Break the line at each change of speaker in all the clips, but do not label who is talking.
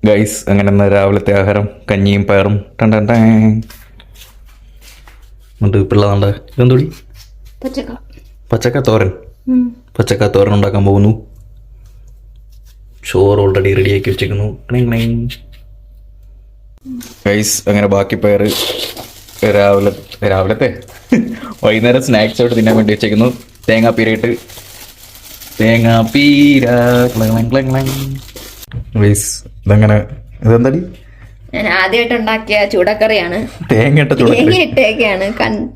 Guys അങ്ങനെ രാവിലത്തെ ആഹാരം കഞ്ഞിയും പയറും പിള്ളേണ്ട ഇതെന്തോടി പച്ചക്ക തോരൻ ഉണ്ടാക്കാൻ പോകുന്നു. ചോറ് ഓൾറെഡി റെഡിയാക്കി വെച്ചേക്കുന്നു. ഗൈസ് അങ്ങനെ ബാക്കി പയർ രാവിലത്തെ വൈകുന്നേരം സ്നാക്സ് ആയിട്ട് തിന്നാൻ വേണ്ടി വെച്ചേക്കുന്നു. തേങ്ങാപ്പീരയിട്ട് ഇതങ്ങനെ ഇതെന്താടി
ഞാൻ ആദ്യമായിട്ട് ഉണ്ടാക്കിയ ചൂടക്കറിയാണ്.
തേങ്ങയിട്ടൊക്കെയാണ്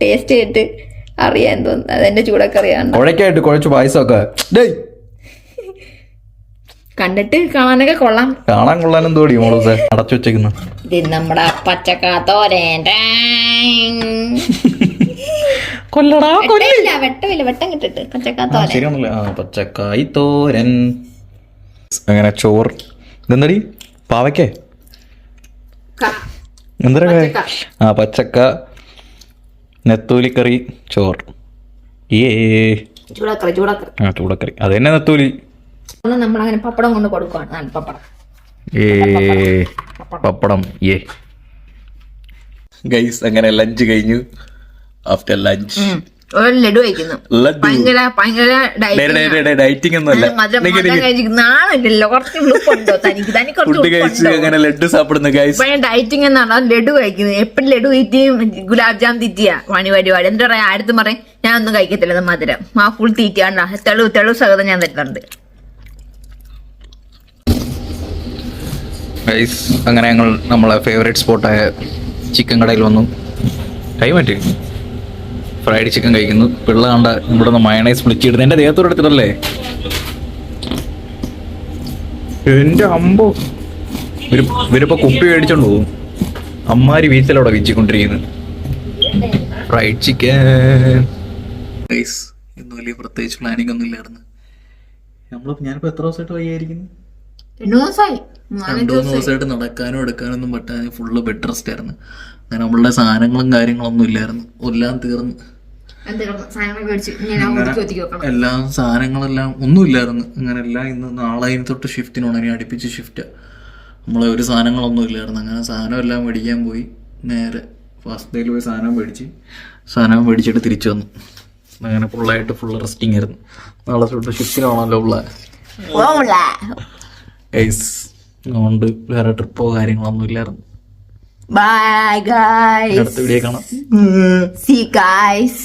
ടേസ്റ്റ് ചെയ്തിട്ട് അറിയാൻ തോന്നുന്നു. അതെന്റെ ചൂടക്കറിയാണ്.
കുഴക്കായിട്ട് കുഴച്ച് പായസമൊക്കെ
കണ്ടിട്ട് കാണാനൊക്കെ കൊള്ളാം.
കാണാൻ കൊള്ളാനും തോടി മോളൂസെ അടച്ചു വെച്ചേക്കുന്നു.
ഇത് നമ്മുടെ പച്ചക്കാത്തോരൻ. വെട്ടം കിട്ടിട്ട് പച്ചക്കാത്തോരൻ.
പച്ചക്കായി തോരൻ. അങ്ങനെ ചോറ് ഇതെന്തടി പാവയ്ക്കേ എന്താ പച്ചക്ക നെത്തൂലിക്കറി ചോറ്. ചൂടക്കറി അത് തന്നെ നെത്തൂലി.
നമ്മളങ്ങനെ പപ്പടം കൊണ്ട് കൊടുക്കുവാണ്.
പപ്പടം ഗൈസ് അങ്ങനെ ലഞ്ച് കഴിഞ്ഞു. ആഫ്റ്റർ ലഞ്ച്
ലഡു കഴിക്കുന്നു.
ഡയറ്റിംഗ് ഒന്നുമല്ല, ഫുഡ് കഴിച്ച് അങ്ങനെ ലഡു സാപ്പിടുന്നു ഗൈസ്.
ഡയറ്റിംഗ് എന്നാണ് ലഡു കഴിക്കുന്നത്. എപ്പോഴും ലഡു തീറ്റിയും ഗുലാബ് ജാം തീറ്റിയാ പണി പരിപാടി. എന്താ പറയാ, അടുത്ത് പറയും ഞാൻ ഒന്നും കഴിക്കത്തില്ല മധുരം. ആ ഫുൾ തീറ്റിയാണ്ടാ. തെളിവ് സഹിതം ഞാൻ തരുന്നുണ്ട്.
ഗൈസ് അങ്ങനെ ഞങ്ങൾ നമ്മളെ ഫേവറേറ്റ് സ്പോട്ടായ ചിക്കൻ കടയിൽ വന്നു. കൈമാറ്റി ഫ്രൈഡ് ചിക്കൻ കഴിക്കുന്നു. പിള്ള കണ്ട ഇവിടെ നിന്ന് മയണൈസ് വിളിച്ചിടുന്നു. എൻ്റെ ദേഹത്തോടെ എടുത്തിട്ടല്ലേ എൻ്റെ അമ്പോ. ഇവരിപ്പോ കുപ്പി മേടിച്ചോണ്ട് പോകും. അമ്മാരി വീട്ടിലവിടെ വീച്ചിക്കൊണ്ടിരിക്കുന്നു ഫ്രൈഡ് ചിക്കൻ. ഗൈസ് ഇന്ന് വലിയ പ്രത്യേകിച്ച് പ്ലാനിങ് ഒന്നും ഇല്ലായിരുന്നു. ഞാനിപ്പോ എത്ര ദിവസമായിട്ട് വയ്യായിരിക്കുന്നു? 2-3 ദിവസമായിട്ട് നടക്കാനോ എടുക്കാനൊന്നും പറ്റാതെ ഫുള്ള് ബെഡ് റെസ്റ്റ് ആയിരുന്നു. അങ്ങനെ നമ്മളുടെ സാധനങ്ങളും കാര്യങ്ങളൊന്നും ഇല്ലായിരുന്നു. എല്ലാം തീർന്ന് എല്ലാ സാധനങ്ങളെല്ലാം ഒന്നും ഇല്ലായിരുന്നു. അങ്ങനെ എല്ലാം ഇന്ന് നാളെ തൊട്ട് ഷിഫ്റ്റിനാണ്. ഇനി അടുപ്പിച്ച് ഷിഫ്റ്റ്. നമ്മളെ ഒരു സാധനങ്ങളൊന്നും ഇല്ലായിരുന്നു. അങ്ങനെ സാധനം എല്ലാം മേടിക്കാൻ പോയി. നേരെ ഫസ്റ്റ് ഡേയിൽ പോയി സാധനം മേടിച്ചിട്ട് തിരിച്ചു വന്നു. അങ്ങനെ ഫുള്ള് റെസ്റ്റിംഗ് ആയിരുന്നു. നാളെ തൊട്ട് ഷിഫ്റ്റിനാണല്ലോ ഉള്ള. അതുകൊണ്ട് വേറെ ട്രിപ്പോ കാര്യങ്ങളൊന്നും ഇല്ലായിരുന്നു.
Bye guys.
അടുത്ത വീഡിയോ കാണാം.
See you guys.